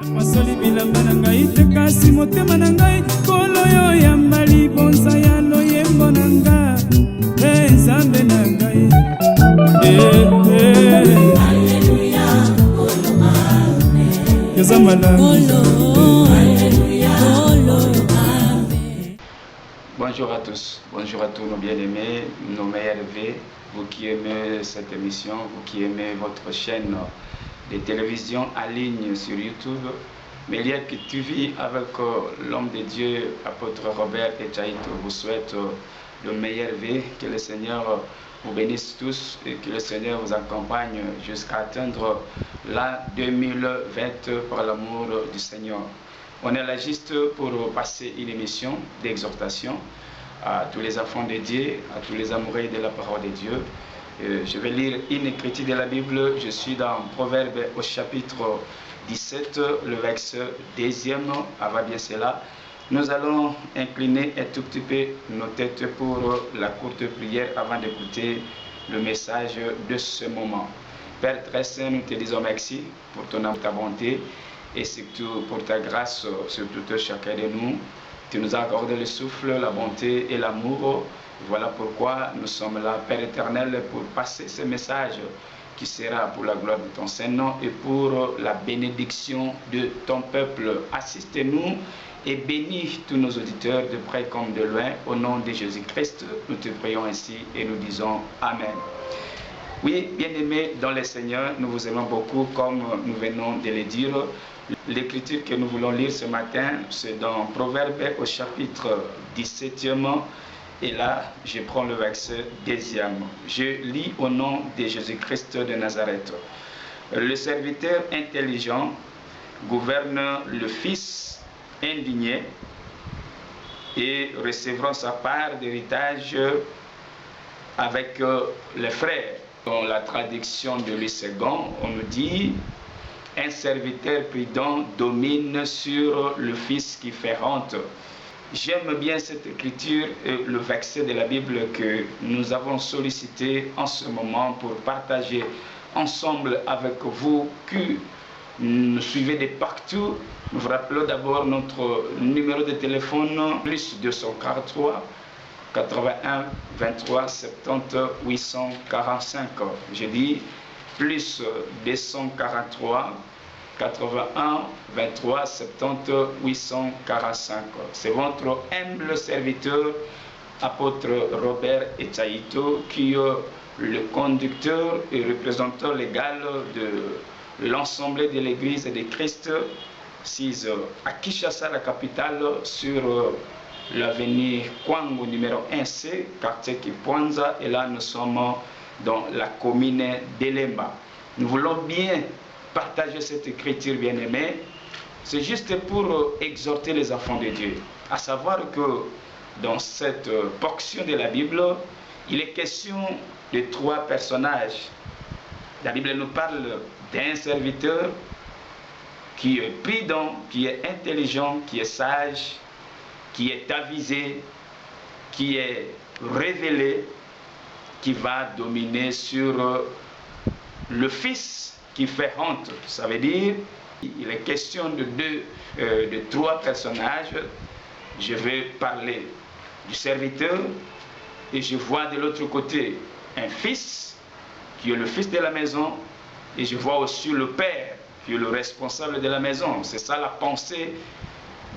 Masoli bilamba na ngai te kasi motema na ngai kolo yo yambali bonza ya loyembo na nga nzambe na ngai Alleluia kolo amen Kezamala kolo Alleluia kolo amen. Bonjour à tous nos bien-aimés, nos meilleurs vœux, vous qui aimez cette émission, vous qui aimez votre chaîne de télévision en ligne sur YouTube, Méliette TV avec l'homme de Dieu, apôtre Robert Echaïto, vous souhaite le meilleur vœu, que le Seigneur vous bénisse tous et que le Seigneur vous accompagne jusqu'à atteindre l'an 2020 par l'amour du Seigneur. On est là juste pour passer une émission d'exhortation à tous les enfants de Dieu, à tous les amoureux de la parole de Dieu. Je vais lire une écriture de la Bible. Je suis dans Proverbe au chapitre 17, le verset 2e. Avant bien cela, nous allons incliner un tout petit peu nos têtes pour la courte prière avant d'écouter le message de ce moment. Père très saint, nous te disons merci pour ton amour, ta bonté et surtout pour ta grâce sur tout chacun de nous. Tu nous as accordé le souffle, la bonté et l'amour. Voilà pourquoi nous sommes là, Père éternel, pour passer ce message qui sera pour la gloire de ton Saint-Nom et pour la bénédiction de ton peuple. Assiste-nous et bénis tous nos auditeurs de près comme de loin. Au nom de Jésus-Christ, nous te prions ainsi et nous disons Amen. Oui, bien-aimés dans le Seigneur, nous vous aimons beaucoup comme nous venons de le dire. L'écriture que nous voulons lire ce matin, c'est dans Proverbe au chapitre 17e. Et là, je prends le verset 2e. Je lis au nom de Jésus-Christ de Nazareth. Le serviteur intelligent gouverne le fils indigné et recevra sa part d'héritage avec les frères. Dans la traduction de Louis II, on nous dit « Un serviteur prudent domine sur le fils qui fait honte ». J'aime bien cette écriture et le verset de la Bible que nous avons sollicité en ce moment pour partager ensemble avec vous qui nous suivez de partout. Nous vous rappelons d'abord notre numéro de téléphone plus 243 81 23 70 845. Je dis plus 243 81 23 70 845. C'est votre humble serviteur, apôtre Robert Echaïto, qui est le conducteur et représentant légal de l'ensemble de l'Église de Christ, assise à Kinshasa, la capitale, sur l'avenue Kwango numéro 1C, quartier Kipwanza, et là nous sommes dans la commune d'Elemba. Nous voulons bien partager cette écriture bien-aimée, c'est juste pour exhorter les enfants de Dieu, à savoir que dans cette portion de la Bible, il est question de 3 personnages. La Bible nous parle d'un serviteur qui est prudent, qui est intelligent, qui est sage, qui est avisé, qui est révélé, qui va dominer sur le fils qui fait honte. Ça veut dire, il est question de 3 personnages. Je vais parler du serviteur et je vois de l'autre côté un fils qui est le fils de la maison et je vois aussi le père qui est le responsable de la maison. C'est ça la pensée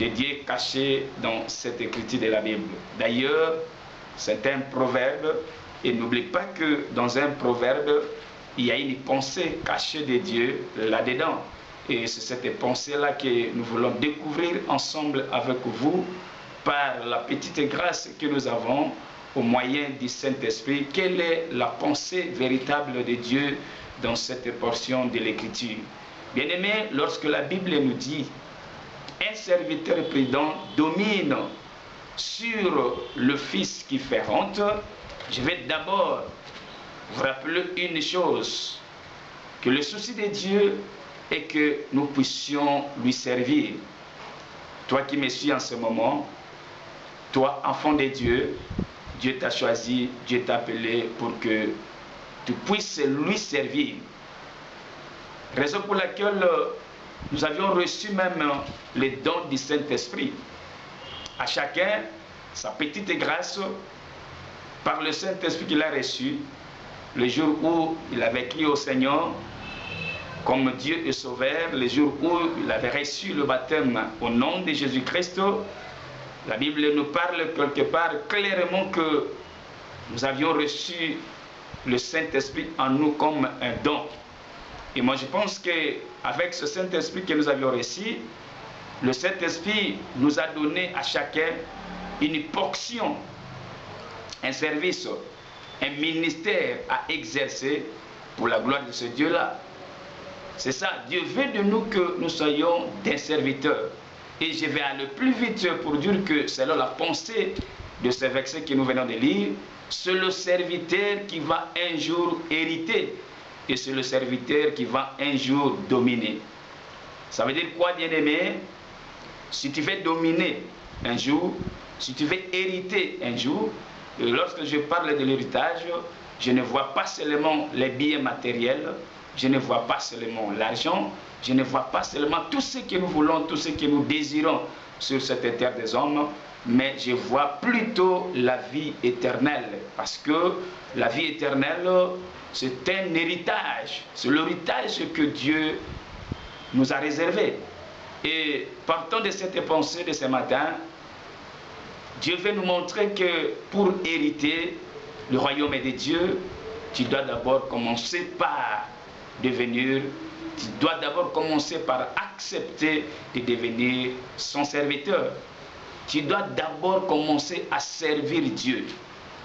de Dieu cachée dans cette écriture de la Bible. D'ailleurs, c'est un proverbe et n'oublie pas que dans un proverbe, il y a une pensée cachée de Dieu là-dedans. Et c'est cette pensée-là que nous voulons découvrir ensemble avec vous par la petite grâce que nous avons au moyen du Saint-Esprit. Quelle est la pensée véritable de Dieu dans cette portion de l'Écriture? Bien-aimés, lorsque la Bible nous dit « Un serviteur prudent domine sur le fils qui fait honte », je vais d'abord vous rappeler une chose, que le souci de Dieu est que nous puissions lui servir. Toi qui me suis en ce moment, toi enfant de Dieu, Dieu t'a choisi, Dieu t'a appelé pour que tu puisses lui servir. Raison pour laquelle nous avions reçu même les dons du Saint-Esprit. À chacun sa petite grâce par le Saint-Esprit qu'il a reçu le jour où il avait crié au Seigneur comme Dieu est sauveur, le jour où il avait reçu le baptême au nom de Jésus-Christ. La Bible nous parle quelque part clairement que nous avions reçu le Saint-Esprit en nous comme un don. Et moi je pense qu'avec ce Saint-Esprit que nous avions reçu, le Saint-Esprit nous a donné à chacun une portion, un service, un ministère à exercer pour la gloire de ce Dieu-là. C'est ça, Dieu veut de nous que nous soyons des serviteurs. Et je vais aller plus vite pour dire que selon la pensée de ce verset que nous venons de lire, c'est le serviteur qui va un jour hériter et c'est le serviteur qui va un jour dominer. Ça veut dire quoi, bien-aimé? Si tu veux dominer un jour, si tu veux hériter un jour, et lorsque je parle de l'héritage, je ne vois pas seulement les biens matériels, je ne vois pas seulement l'argent, je ne vois pas seulement tout ce que nous voulons, tout ce que nous désirons sur cette terre des hommes, mais je vois plutôt la vie éternelle. Parce que la vie éternelle, c'est un héritage. C'est l'héritage que Dieu nous a réservé. Et partant de cette pensée de ce matin, Dieu veut nous montrer que pour hériter le royaume de Dieu, tu dois d'abord commencer par devenir, tu dois d'abord commencer par accepter de devenir son serviteur. Tu dois d'abord commencer à servir Dieu.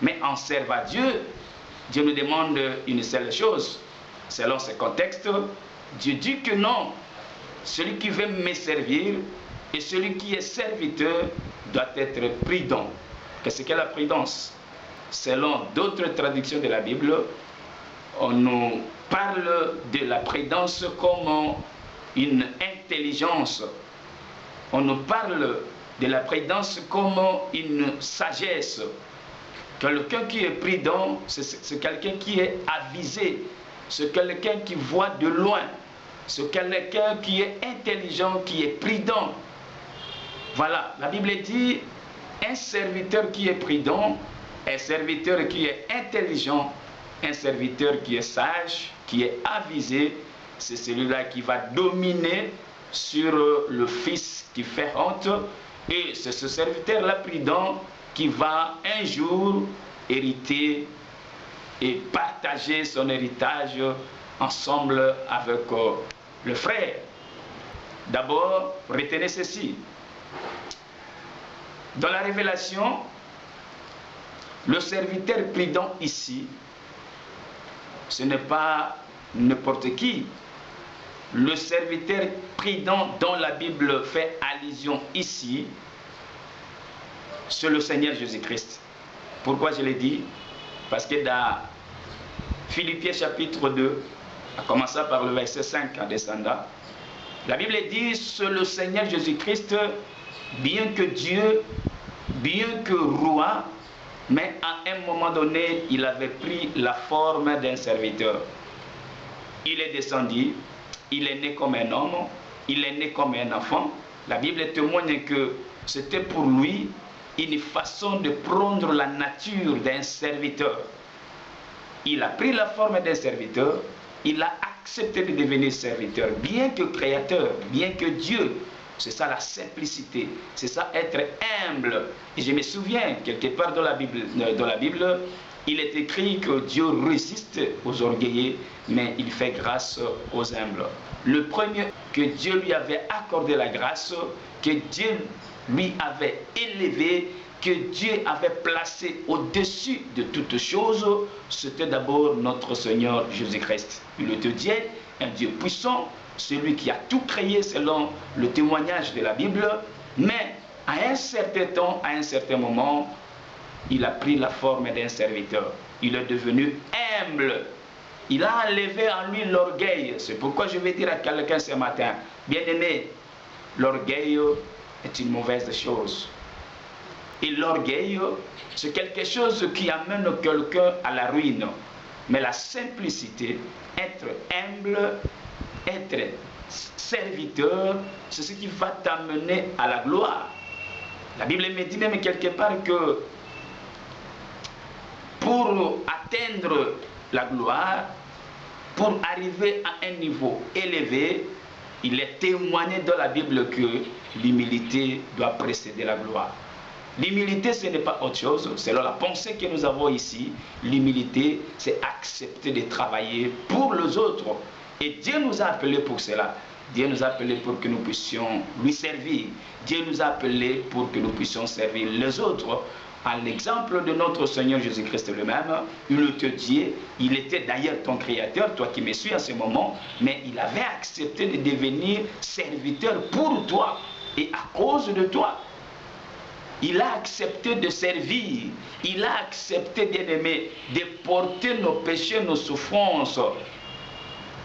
Mais en servant Dieu, Dieu nous demande une seule chose. Selon ce contexte, Dieu dit que non, celui qui veut me servir et celui qui est serviteur doit être prudent. Qu'est-ce qu'est la prudence? Selon d'autres traductions de la Bible, on nous parle de la prudence comme une intelligence. On nous parle de la prudence comme une sagesse. Quelqu'un qui est prudent, c'est quelqu'un qui est avisé. C'est quelqu'un qui voit de loin. C'est quelqu'un qui est intelligent, qui est prudent. Voilà, la Bible dit, un serviteur qui est prudent, un serviteur qui est intelligent, un serviteur qui est sage, qui est avisé, c'est celui-là qui va dominer sur le fils qui fait honte. Et c'est ce serviteur-là prudent qui va un jour hériter et partager son héritage ensemble avec le frère. D'abord, retenez ceci. Dans la révélation, le serviteur prudent ici, ce n'est pas n'importe qui. Le serviteur prudent dont la Bible fait allusion ici, c'est le Seigneur Jésus-Christ. Pourquoi je l'ai dit? Parce que dans Philippiens chapitre 2, en commençant par le verset 5 en descendant, la Bible dit, c'est le Seigneur Jésus-Christ, bien que Dieu, bien que roi, mais à un moment donné, il avait pris la forme d'un serviteur. Il est descendu, il est né comme un homme, il est né comme un enfant. La Bible témoigne que c'était pour lui une façon de prendre la nature d'un serviteur. Il a pris la forme d'un serviteur, il a accepté de devenir serviteur, bien que créateur, bien que Dieu. C'est ça la simplicité, c'est ça être humble. Et je me souviens, quelque part dans la Bible, il est écrit que Dieu résiste aux orgueilleux, mais il fait grâce aux humbles. Le premier, que Dieu lui avait accordé la grâce, que Dieu lui avait élevé, que Dieu avait placé au-dessus de toutes choses, c'était d'abord notre Seigneur Jésus-Christ. Il était Dieu, un Dieu puissant, celui qui a tout créé selon le témoignage de la Bible, mais à un certain temps, à un certain moment, il a pris la forme d'un serviteur. Il est devenu humble. Il a enlevé en lui l'orgueil. C'est pourquoi je vais dire à quelqu'un ce matin, bien-aimé, l'orgueil est une mauvaise chose. Et l'orgueil, c'est quelque chose qui amène quelqu'un à la ruine. Mais la simplicité, être humble, être serviteur, c'est ce qui va t'amener à la gloire. La Bible me dit même quelque part que pour atteindre la gloire, pour arriver à un niveau élevé, il est témoigné dans la Bible que l'humilité doit précéder la gloire. L'humilité, ce n'est pas autre chose. Selon la pensée que nous avons ici, l'humilité, c'est accepter de travailler pour les autres. Et Dieu nous a appelés pour cela. Dieu nous a appelés pour que nous puissions lui servir. Dieu nous a appelés pour que nous puissions servir les autres. À l'exemple de notre Seigneur Jésus-Christ lui-même, il te dit, il était d'ailleurs ton créateur, toi qui me suis à ce moment, mais il avait accepté de devenir serviteur pour toi et à cause de toi. Il a accepté de servir, il a accepté, bien-aimé, de porter nos péchés, nos souffrances.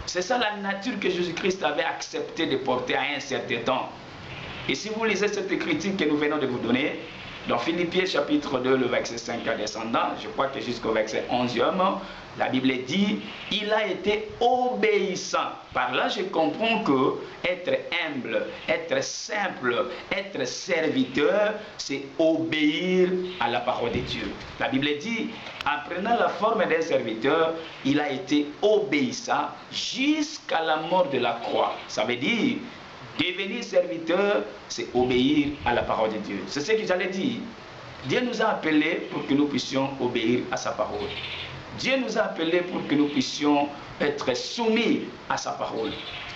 C'est ça la nature que Jésus-Christ avait accepté de porter à un certain temps. Et si vous lisez cette écriture que nous venons de vous donner, dans Philippiens chapitre 2, le verset 5 en descendant, je crois que jusqu'au verset 11e, la Bible dit, il a été obéissant. Par là, je comprends que être humble, être simple, être serviteur, c'est obéir à la parole de Dieu. La Bible dit, en prenant la forme d'un serviteur, il a été obéissant jusqu'à la mort de la croix. Ça veut dire, devenir serviteur, c'est obéir à la parole de Dieu. C'est ce que j'allais dire. Dieu nous a appelés pour que nous puissions obéir à sa parole. Dieu nous a appelés pour que nous puissions être soumis à sa parole.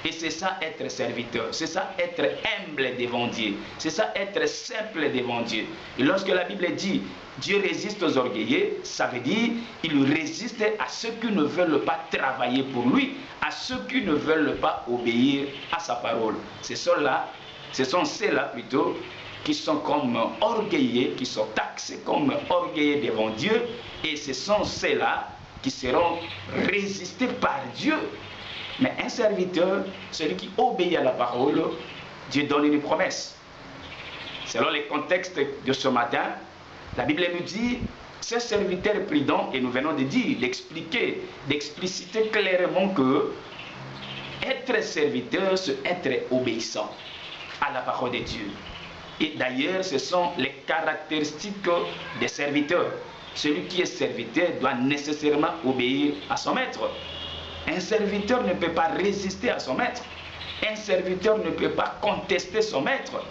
Et c'est ça être serviteur, c'est ça être humble devant Dieu, c'est ça être simple devant Dieu. Et lorsque la Bible dit Dieu résiste aux orgueilleux, ça veut dire il résiste à ceux qui ne veulent pas travailler pour lui, à ceux qui ne veulent pas obéir à sa parole. Ce sont ceux-là plutôt qui sont comme orgueilleux, qui sont taxés comme orgueilleux devant Dieu, et ce sont ceux-là qui seront résistés par Dieu. Mais un serviteur, celui qui obéit à la parole, Dieu donne une promesse. Selon le contexte de ce matin, la Bible nous dit, ce serviteur prudent, et nous venons de dire, d'expliquer, d'expliciter clairement que être serviteur, c'est être obéissant à la parole de Dieu. Et d'ailleurs, ce sont les caractéristiques des serviteurs. Celui qui est serviteur doit nécessairement obéir à son maître. Un serviteur ne peut pas résister à son maître. Un serviteur ne peut pas contester son maître.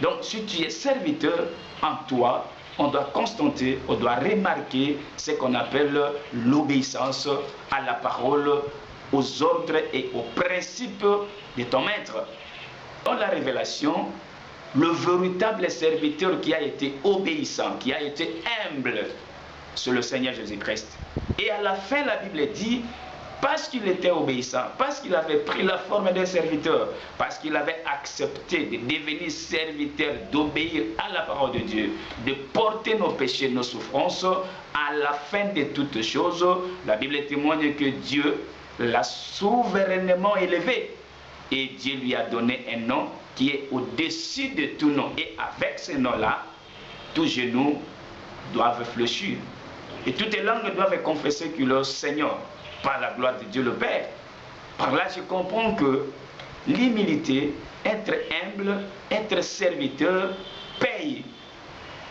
Donc, si tu es serviteur, en toi, on doit constater, on doit remarquer ce qu'on appelle l'obéissance à la parole, aux ordres et aux principes de ton maître. Dans la révélation, le véritable serviteur qui a été obéissant, qui a été humble, c'est le Seigneur Jésus-Christ. Et à la fin, la Bible dit, parce qu'il était obéissant, parce qu'il avait pris la forme d'un serviteur, parce qu'il avait accepté de devenir serviteur, d'obéir à la parole de Dieu, de porter nos péchés, nos souffrances, à la fin de toutes choses, la Bible témoigne que Dieu l'a souverainement élevé. Et Dieu lui a donné un nom qui est au-dessus de tout nom. Et avec ce nom-là, tous genoux doivent fléchir. Et toutes les langues doivent confesser qu'il est le Seigneur, par la gloire de Dieu le Père. Par là, je comprends que l'humilité, être humble, être serviteur, paye.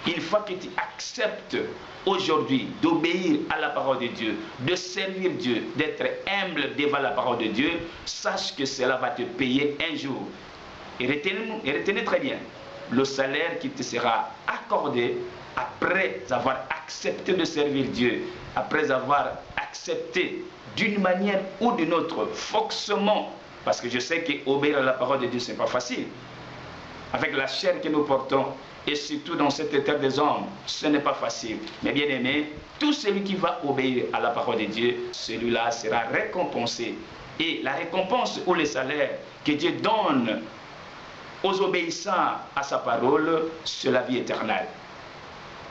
Il faut que tu acceptes aujourd'hui d'obéir à la parole de Dieu, de servir Dieu, d'être humble devant la parole de Dieu. Sache que cela va te payer un jour. Et retenez très bien, le salaire qui te sera accordé après avoir accepté de servir Dieu, après avoir accepté d'une manière ou d'une autre, forcément, parce que je sais qu'obéir à la parole de Dieu, ce n'est pas facile. Avec la chair que nous portons, et surtout dans cette terre des hommes, ce n'est pas facile. Mais bien aimé, tout celui qui va obéir à la parole de Dieu, celui-là sera récompensé. Et la récompense ou le salaire que Dieu donne aux obéissants à sa parole, c'est la vie éternelle.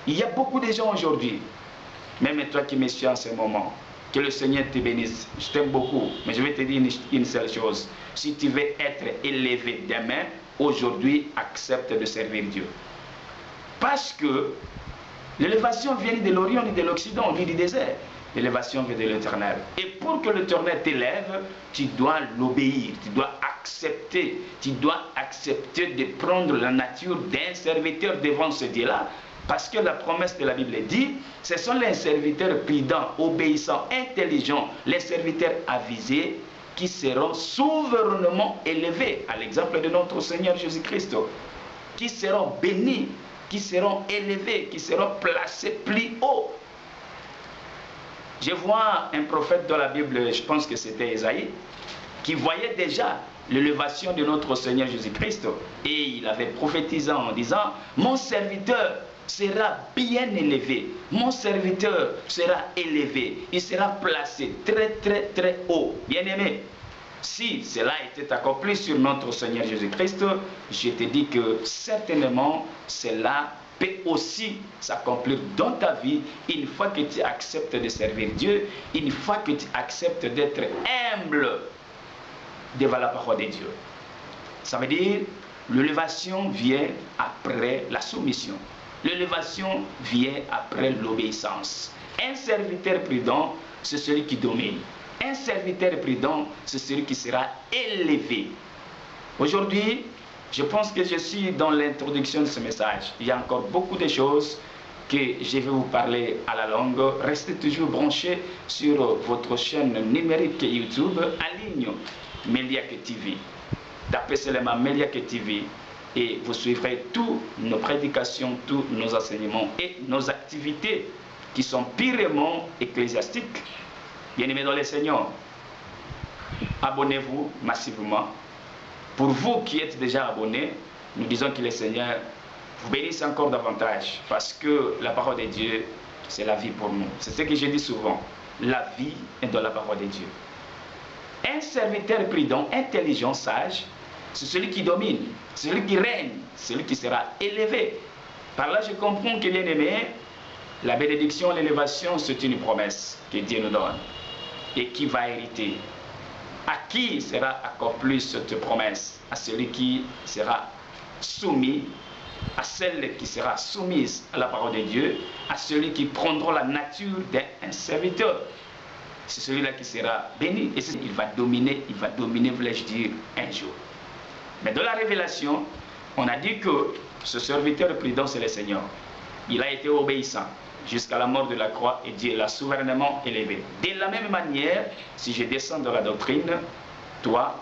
Il y a beaucoup de gens aujourd'hui, même toi qui me suis en ce moment, que le Seigneur te bénisse. Je t'aime beaucoup, mais je vais te dire une seule chose. Si tu veux être élevé demain, aujourd'hui, accepte de servir Dieu. Parce que l'élévation vient de l'Orient et de l'Occident, on vit du désert. L'élévation vient de l'Éternel. Et pour que l'Éternel t'élève, tu dois l'obéir, tu dois accepter accepter de prendre la nature d'un serviteur devant ce Dieu-là. Parce que la promesse de la Bible dit, ce sont les serviteurs prudents, obéissants, intelligents, les serviteurs avisés qui seront souverainement élevés, à l'exemple de notre Seigneur Jésus-Christ, qui seront bénis, qui seront élevés, qui seront placés plus haut. Je vois un prophète dans la Bible, je pense que c'était Ésaïe, qui voyait déjà l'élévation de notre Seigneur Jésus-Christ, et il avait prophétisé en disant, mon serviteur sera bien élevé, mon serviteur sera élevé, il sera placé très très très haut. Bien-aimé, si cela était accompli sur notre Seigneur Jésus-Christ, je te dis que certainement cela peut aussi s'accomplir dans ta vie une fois que tu acceptes de servir Dieu, une fois que tu acceptes d'être humble devant la parole de Dieu. Ça veut dire l'élévation vient après la soumission. L'élévation vient après l'obéissance. Un serviteur prudent, c'est celui qui domine. Un serviteur prudent, c'est celui qui sera élevé. Aujourd'hui, je pense que je suis dans l'introduction de ce message. Il y a encore beaucoup de choses que je vais vous parler à la longue. Restez toujours branchés sur votre chaîne numérique YouTube en ligne, Meliak TV. Tapez seulement Meliak TV et vous suivrez toutes nos prédications, tous nos enseignements et nos activités qui sont purement ecclésiastiques. Bien-aimés dans le Seigneur, abonnez-vous massivement. Pour vous qui êtes déjà abonnés, nous disons que le Seigneur vous bénisse encore davantage, parce que la parole de Dieu, c'est la vie pour nous. C'est ce que je dis souvent, la vie est dans la parole de Dieu. Un serviteur prudent, intelligent, sage, c'est celui qui domine, celui qui règne, celui qui sera élevé. Par là, je comprends que, bien aimé, la bénédiction, l'élévation, c'est une promesse que Dieu nous donne et qui va hériter. À qui sera accomplie cette promesse? À celui qui sera soumis, à celle qui sera soumise à la parole de Dieu, à celui qui prendra la nature d'un serviteur. C'est celui-là qui sera béni et il va dominer, voulais-je dire, un jour. Mais dans la révélation, on a dit que ce serviteur prudent, c'est le Seigneur. Il a été obéissant jusqu'à la mort de la croix et Dieu l'a souverainement élevé. De la même manière, si je descends dans la doctrine, toi,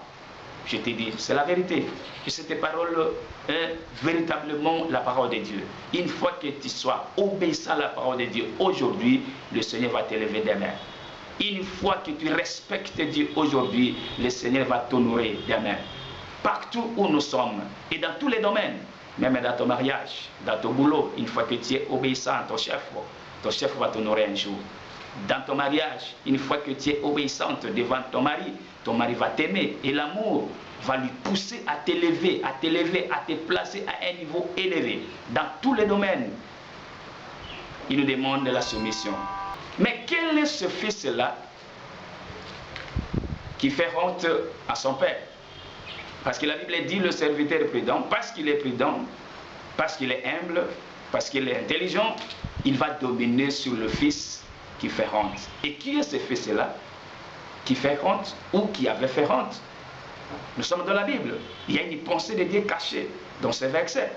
je te dis, c'est la vérité. Et cette parole est véritablement la parole de Dieu. Une fois que tu sois obéissant à la parole de Dieu, aujourd'hui, le Seigneur va t'élever demain. Une fois que tu respectes Dieu aujourd'hui, le Seigneur va t'honorer demain. Partout où nous sommes et dans tous les domaines, même dans ton mariage, dans ton boulot, une fois que tu es obéissant à ton chef va t'honorer un jour. Dans ton mariage, une fois que tu es obéissante devant ton mari va t'aimer et l'amour va lui pousser à t'élever, à te placer à un niveau élevé. Dans tous les domaines, il nous demande la soumission. Mais quel est ce fils-là qui fait honte à son père? Parce que la Bible dit le serviteur est prudent, parce qu'il est prudent, parce qu'il est humble, parce qu'il est intelligent, il va dominer sur le fils qui fait honte. Et qui est ce fils-là qui fait honte ou qui avait fait honte? Nous sommes dans la Bible. Il y a une pensée de Dieu cachée dans ce verset.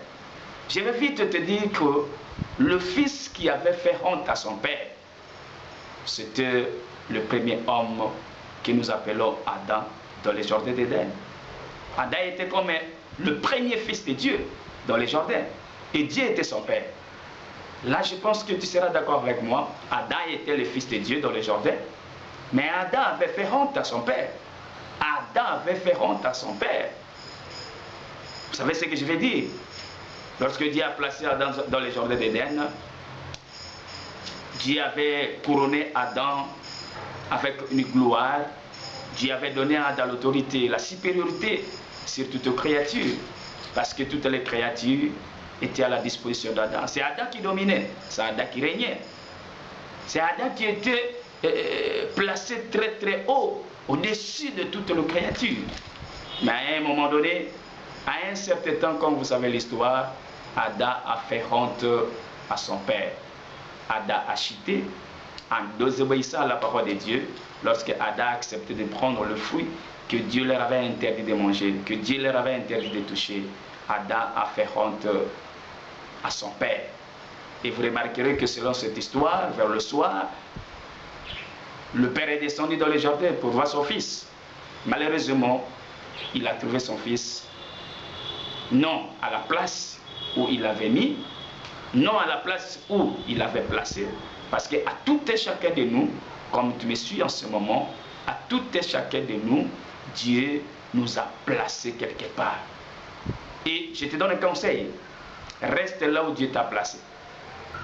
Je vais vite te dire que le fils qui avait fait honte à son père, c'était le premier homme que nous appelons Adam dans les jardins d'Éden. Adam était comme le premier fils de Dieu dans les jardins. Et Dieu était son père. Là, je pense que tu seras d'accord avec moi. Adam était le fils de Dieu dans les jardins. Mais Adam avait fait honte à son père. Adam avait fait honte à son père. Vous savez ce que je veux dire? Lorsque Dieu a placé Adam dans les jardins d'Éden, Dieu avait couronné Adam avec une gloire. Dieu avait donné à Adam l'autorité, la supériorité sur toute créature. Parce que toutes les créatures étaient à la disposition d'Adam. C'est Adam qui dominait, c'est Adam qui régnait. C'est Adam qui était placé très très haut, au-dessus de toutes les créatures. Mais à un moment donné, à un certain temps, comme vous savez l'histoire, Adam a fait honte à son père. Adam a chuté en désobéissant à la parole de Dieu lorsque Adam a accepté de prendre le fruit que Dieu leur avait interdit de manger, que Dieu leur avait interdit de toucher, Adam a fait honte à son père. Et vous remarquerez que selon cette histoire, vers le soir, le père est descendu dans le jardin pour voir son fils. Malheureusement, il a trouvé son fils non à la place où il l'avait mis, non à la place où il l'avait placé, parce qu'à tout et chacun de nous, comme tu me suis en ce moment, à tout et chacun de nous, Dieu nous a placés quelque part. Et je te donne un conseil, reste là où Dieu t'a placé.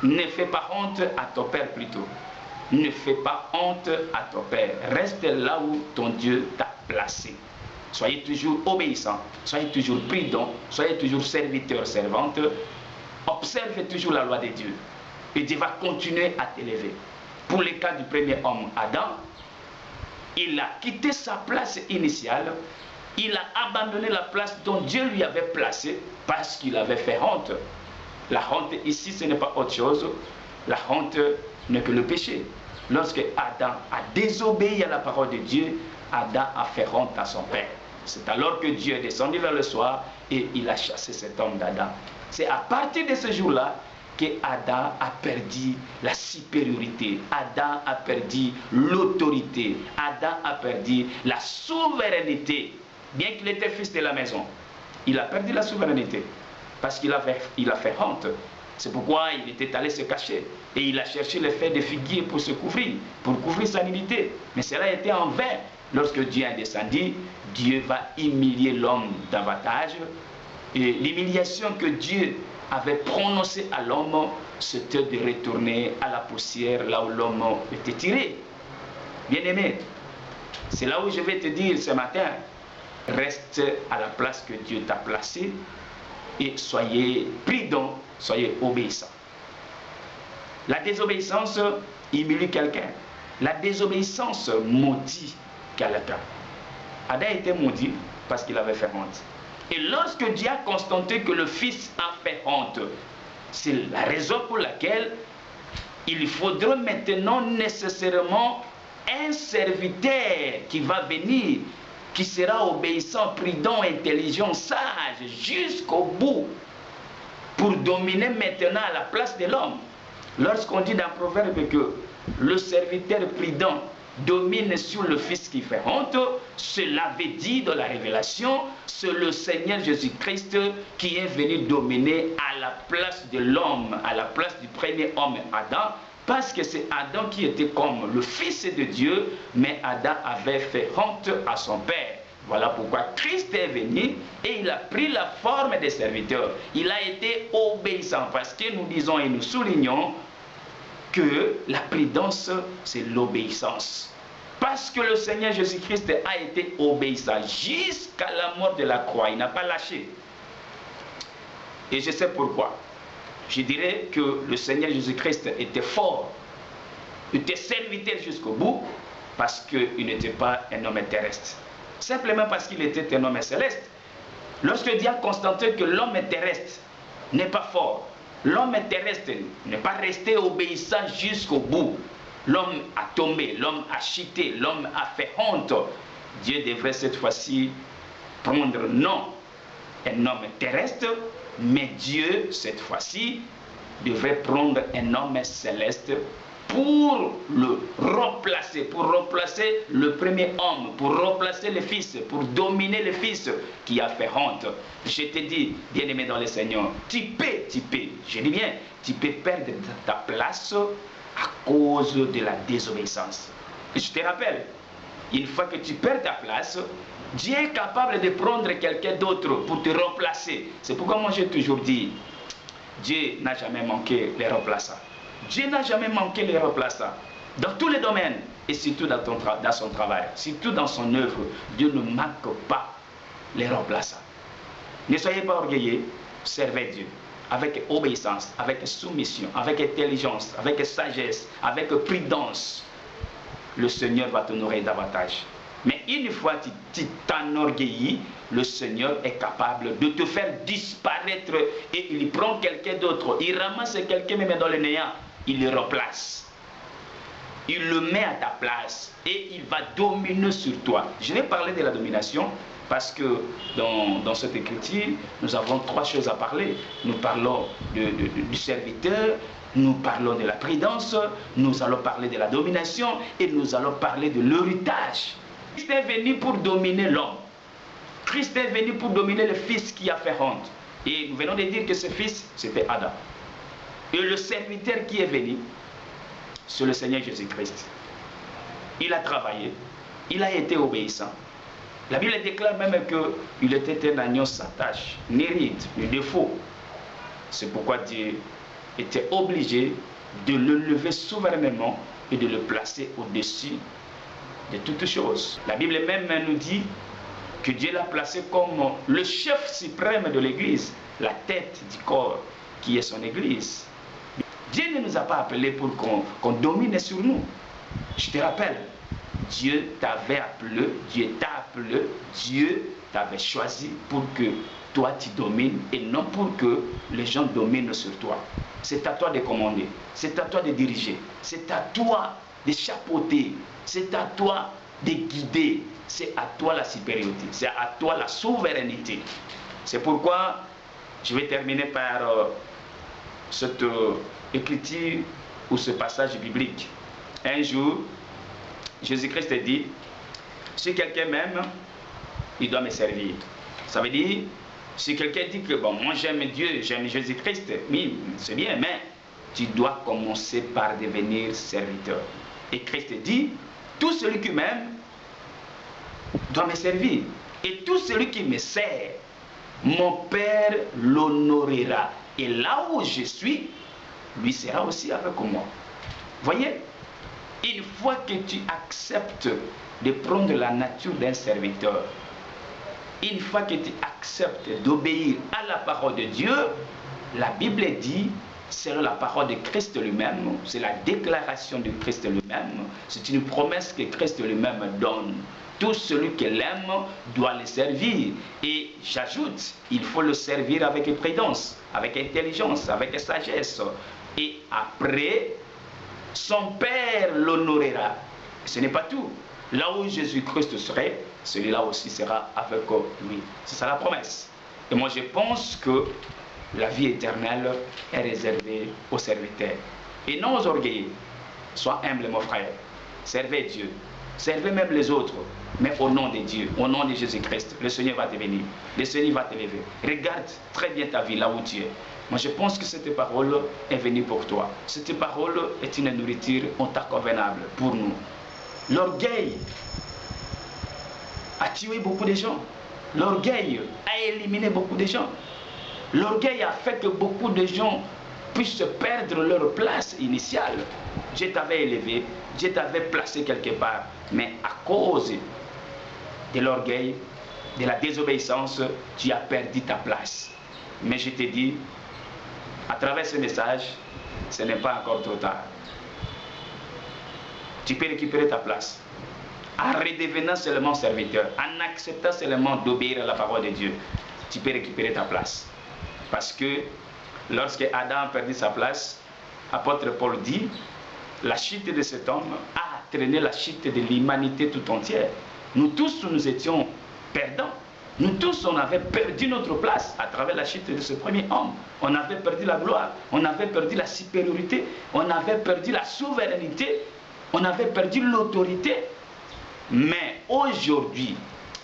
Ne fais pas honte à ton père plutôt. Ne fais pas honte à ton père. Reste là où ton Dieu t'a placé. Soyez toujours obéissants, soyez toujours prudents, soyez toujours serviteurs, servantes. Observe toujours la loi de Dieu. Et Dieu va continuer à t'élever. Pour le cas du premier homme, Adam, il a quitté sa place initiale. Il a abandonné la place dont Dieu lui avait placée parce qu'il avait fait honte. La honte ici, ce n'est pas autre chose. La honte n'est que le péché. Lorsque Adam a désobéi à la parole de Dieu, Adam a fait honte à son père. C'est alors que Dieu est descendu vers le soir et il a chassé cet homme d'Adam. C'est à partir de ce jour-là que Adam a perdu la supériorité. Adam a perdu l'autorité. Adam a perdu la souveraineté. Bien qu'il était fils de la maison, il a perdu la souveraineté parce qu'il a fait honte. C'est pourquoi il était allé se cacher et il a cherché les feuilles de figuier pour se couvrir, pour couvrir sa nudité. Mais cela a été en vain. Lorsque Dieu est descendu, Dieu va humilier l'homme davantage. Et l'humiliation que Dieu avait prononcée à l'homme, c'était de retourner à la poussière, là où l'homme était tiré. Bien-aimé, c'est là où je vais te dire ce matin, reste à la place que Dieu t'a placée et soyez prudents, soyez obéissants. La désobéissance humilie quelqu'un. La désobéissance maudit quelqu'un. Adam était maudit parce qu'il avait fait honte. Et lorsque Dieu a constaté que le fils a fait honte, c'est la raison pour laquelle il faudra maintenant nécessairement un serviteur qui va venir, qui sera obéissant, prudent, intelligent, sage, jusqu'au bout, pour dominer maintenant à la place de l'homme. Lorsqu'on dit dans Proverbe que le serviteur prudent domine sur le fils qui fait honte, cela veut dire dans la révélation, c'est le Seigneur Jésus-Christ qui est venu dominer à la place de l'homme, à la place du premier homme Adam, parce que c'est Adam qui était comme le fils de Dieu, mais Adam avait fait honte à son père. Voilà pourquoi Christ est venu et il a pris la forme des serviteurs. Il a été obéissant parce que nous disons et nous soulignons que la prudence, c'est l'obéissance. Parce que le Seigneur Jésus-Christ a été obéissant jusqu'à la mort de la croix. Il n'a pas lâché. Et je sais pourquoi. Je dirais que le Seigneur Jésus-Christ était fort, était serviteur jusqu'au bout, parce qu'il n'était pas un homme terrestre. Simplement parce qu'il était un homme céleste. Lorsque Dieu a constaté que l'homme terrestre n'est pas fort, l'homme terrestre n'est pas resté obéissant jusqu'au bout, l'homme a tombé, l'homme a chuté, l'homme a fait honte, Dieu devrait cette fois-ci prendre non un homme terrestre, mais Dieu cette fois-ci devrait prendre un homme céleste pour le remplacer, pour remplacer le premier homme, pour remplacer le fils, pour dominer le fils qui a fait honte. Je te dis, bien-aimé dans le Seigneur, tu peux, je dis bien, tu peux perdre ta place à cause de la désobéissance. Et je te rappelle, une fois que tu perds ta place, Dieu est capable de prendre quelqu'un d'autre pour te remplacer. C'est pourquoi moi j'ai toujours dit, Dieu n'a jamais manqué les remplaçants. Dieu n'a jamais manqué les remplaçants. Dans tous les domaines, et surtout dans son travail, surtout dans son œuvre, Dieu ne manque pas les remplaçants. Ne soyez pas orgueilleux, servez Dieu avec obéissance, avec soumission, avec intelligence, avec sagesse, avec prudence. Le Seigneur va t'honorer davantage. Mais une fois que tu t'enorgueillis, le Seigneur est capable de te faire disparaître et il prend quelqu'un d'autre. Il ramasse quelqu'un même dans le néant, il le remplace. il le met à ta place et il va dominer sur toi. Je vais parler de la domination parce que dans cette écriture, nous avons trois choses à parler. Nous parlons du serviteur, nous parlons de la prudence, nous allons parler de la domination et nous allons parler de l'héritage. Christ est venu pour dominer l'homme. Christ est venu pour dominer le fils qui a fait honte. Et nous venons de dire que ce fils, c'était Adam. Et le serviteur qui est venu, c'est le Seigneur Jésus-Christ. Il a travaillé, il a été obéissant. La Bible déclare même qu'il était un agneau sans tache, ni ride, ni défaut. C'est pourquoi Dieu était obligé de le lever souverainement et de le placer au-dessus de toutes choses. La Bible même nous dit que Dieu l'a placé comme le chef suprême de l'Église, la tête du corps qui est son Église. Dieu ne nous a pas appelés pour qu'on domine sur nous. Je te rappelle, Dieu t'avait appelé, Dieu t'a appelé, Dieu t'avait choisi pour que toi tu domines et non pour que les gens dominent sur toi. C'est à toi de commander, c'est à toi de diriger, c'est à toi de chapeauter, c'est à toi de guider, c'est à toi la supériorité, c'est à toi la souveraineté. C'est pourquoi je vais terminer par cette écriture ou ce passage biblique. Un jour, Jésus-Christ dit, si quelqu'un m'aime, il doit me servir. Ça veut dire, si quelqu'un dit que bon, moi j'aime Dieu, j'aime Jésus-Christ, oui, c'est bien, mais tu dois commencer par devenir serviteur. Et Christ dit, tout celui qui m'aime doit me servir. Et tout celui qui me sert, mon Père l'honorera. Et là où je suis, lui sera aussi avec moi. Voyez, une fois que tu acceptes de prendre la nature d'un serviteur, une fois que tu acceptes d'obéir à la parole de Dieu, la Bible dit, selon la parole de Christ lui-même, c'est la déclaration de Christ lui-même, c'est une promesse que Christ lui-même donne. Tout celui qui l'aime doit le servir. Et j'ajoute, il faut le servir avec prudence, avec intelligence, avec sagesse. Et après, son Père l'honorera. Ce n'est pas tout. Là où Jésus-Christ serait, celui-là aussi sera avec lui. C'est ça la promesse. Et moi je pense que la vie éternelle est réservée aux serviteurs. Et non aux orgueilleux. Sois humble mon frère. Servez Dieu. Servez même les autres. Mais au nom de Dieu, au nom de Jésus-Christ, le Seigneur va te bénir. Le Seigneur va te lever. Regarde très bien ta vie là où tu es. Moi je pense que cette parole est venue pour toi. Cette parole est une nourriture convenable pour nous. L'orgueil a tué beaucoup de gens. L'orgueil a éliminé beaucoup de gens. L'orgueil a fait que beaucoup de gens puissent perdre leur place initiale. Dieu t'avait élevé, Dieu t'avait placé quelque part, mais à cause de l'orgueil, de la désobéissance, tu as perdu ta place. Mais je te dis, à travers ce message, ce n'est pas encore trop tard. Tu peux récupérer ta place en redevenant seulement serviteur, en acceptant seulement d'obéir à la parole de Dieu. Tu peux récupérer ta place. Parce que lorsque Adam a perdu sa place, l'apôtre Paul dit, la chute de cet homme a traîné la chute de l'humanité tout entière. Nous tous, nous étions perdants. Nous tous, on avait perdu notre place à travers la chute de ce premier homme. On avait perdu la gloire, on avait perdu la supériorité, on avait perdu la souveraineté, on avait perdu l'autorité. Mais aujourd'hui,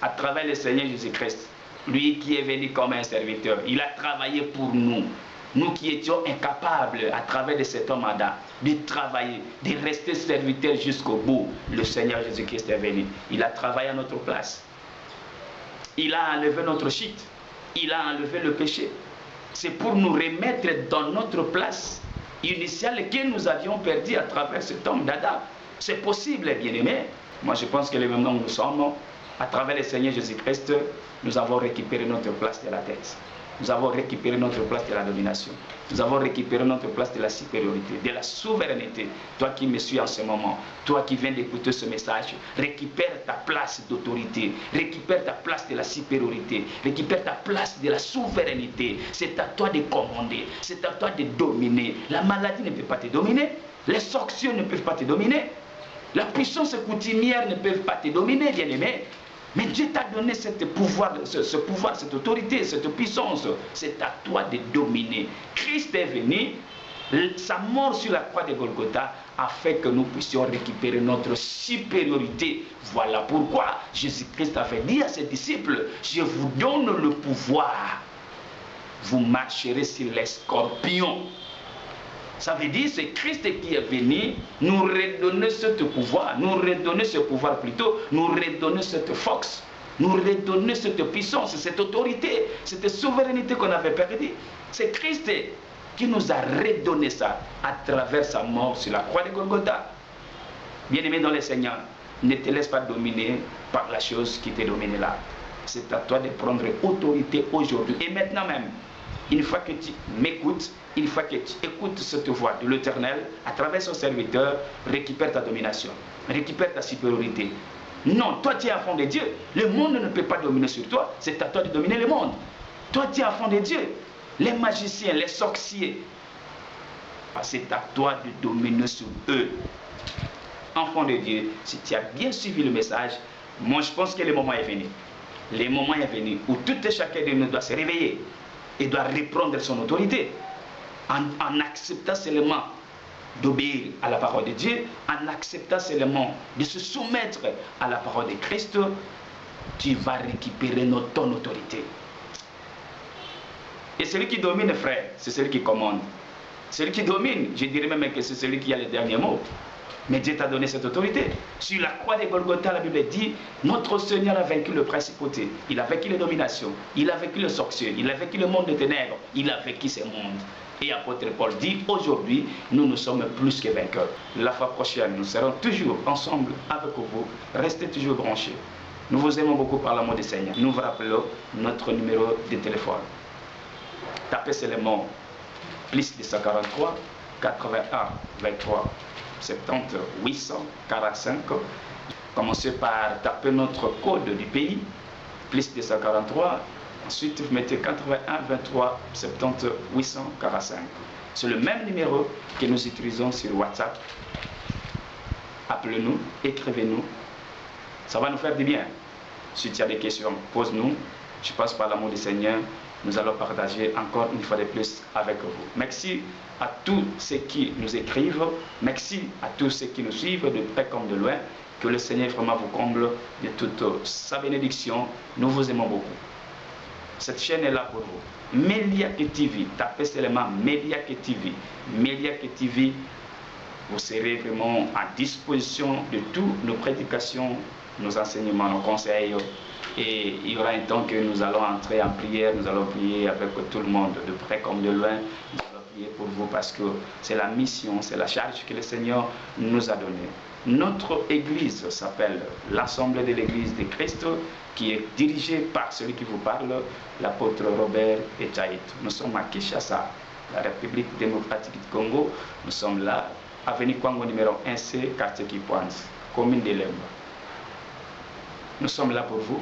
à travers le Seigneur Jésus-Christ, lui qui est venu comme un serviteur, il a travaillé pour nous. Nous qui étions incapables, à travers de cet homme Adam, de travailler, de rester serviteurs jusqu'au bout. Le Seigneur Jésus-Christ est venu. Il a travaillé à notre place. Il a enlevé notre chute. Il a enlevé le péché. C'est pour nous remettre dans notre place initiale que nous avions perdu à travers cet homme d'Adam. C'est possible, bien-aimés. Moi, je pense que le moment où nous sommes, à travers le Seigneur Jésus-Christ, nous avons récupéré notre place de la tête. Nous avons récupéré notre place de la domination. Nous avons récupéré notre place de la supériorité, de la souveraineté. Toi qui me suis en ce moment, toi qui viens d'écouter ce message, récupère ta place d'autorité, récupère ta place de la supériorité, récupère ta place de la souveraineté. C'est à toi de commander, c'est à toi de dominer. La maladie ne peut pas te dominer, les sanctions ne peuvent pas te dominer. La puissance coutumière ne peut pas te dominer, bien-aimé. Mais Dieu t'a donné ce pouvoir, cette autorité, cette puissance. C'est à toi de dominer. Christ est venu, sa mort sur la croix de Golgotha a fait que nous puissions récupérer notre supériorité. Voilà pourquoi Jésus-Christ avait dit à ses disciples, je vous donne le pouvoir. Vous marcherez sur les scorpions. Ça veut dire que c'est Christ qui est venu nous redonner ce pouvoir, nous redonner ce pouvoir plutôt, nous redonner cette force, nous redonner cette puissance, cette autorité, cette souveraineté qu'on avait perdue. C'est Christ qui nous a redonné ça à travers sa mort sur la croix de Golgotha. Bien-aimé dans le Seigneur, ne te laisse pas dominer par la chose qui t'est dominée là. C'est à toi de prendre autorité aujourd'hui et maintenant même. Une fois que tu m'écoutes, une fois que tu écoutes cette voix de l'Éternel, à travers son serviteur, récupère ta domination, récupère ta supériorité. Non, toi tu es enfant de Dieu. Le monde ne peut pas dominer sur toi. C'est à toi de dominer le monde. Toi tu es enfant de Dieu. Les magiciens, les sorciers, c'est à toi de dominer sur eux. Enfant de Dieu, si tu as bien suivi le message, moi je pense que le moment est venu. Le moment est venu où tout et chacun de nous doit se réveiller et doit reprendre son autorité en acceptant seulement d'obéir à la parole de Dieu, en acceptant seulement de se soumettre à la parole de Christ. Tu vas récupérer ton autorité. Et celui qui domine, frère, c'est celui qui commande. Celui qui domine, je dirais même que c'est celui qui a les derniers mots. Mais Dieu t'a donné cette autorité. Sur la croix de Golgotha, la Bible dit, notre Seigneur a vaincu le principauté, il a vaincu les dominations, il a vaincu le sorcier, il a vaincu le monde des ténèbres, il a vaincu ce monde. Et apôtre Paul dit, aujourd'hui, nous sommes plus que vainqueurs. La fois prochaine, nous serons toujours ensemble avec vous. Restez toujours branchés. Nous vous aimons beaucoup par l'amour du Seigneur. Nous vous rappelons notre numéro de téléphone. Tapez seulement plus 243 81 23 70 845. Commencez par taper notre code du pays, plus 243. Ensuite, vous mettez 81 23 70 845. C'est le même numéro que nous utilisons sur WhatsApp. Appelez-nous, écrivez-nous. Ça va nous faire du bien. Si tu as des questions, pose-nous. Je passe par l'amour du Seigneur. Nous allons partager encore une fois de plus avec vous. Merci à tous ceux qui nous écrivent. Merci à tous ceux qui nous suivent de près comme de loin. Que le Seigneur vraiment vous comble de toute sa bénédiction. Nous vous aimons beaucoup. Cette chaîne est là pour vous. Mediake TV, tapez seulement Mediake TV. Mediake TV, vous serez vraiment à disposition de toutes nos prédications, nos enseignements, nos conseils. Et il y aura un temps que nous allons entrer en prière, nous allons prier avec tout le monde, de près comme de loin. Nous allons prier pour vous parce que c'est la mission, c'est la charge que le Seigneur nous a donnée. Notre église s'appelle l'Assemblée de l'Église de Christ, qui est dirigée par celui qui vous parle, l'apôtre Robert Echaït. Nous sommes à Kinshasa, la République démocratique du Congo. Nous sommes là, avenue Kwango numéro 1C, quartier Kipoans, commune de Lemba. Nous sommes là pour vous.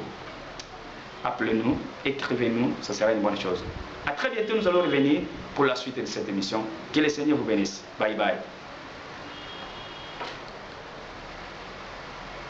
Appelez-nous, écrivez-nous, ça sera une bonne chose. À très bientôt, nous allons revenir pour la suite de cette émission. Que le Seigneur vous bénisse. Bye bye.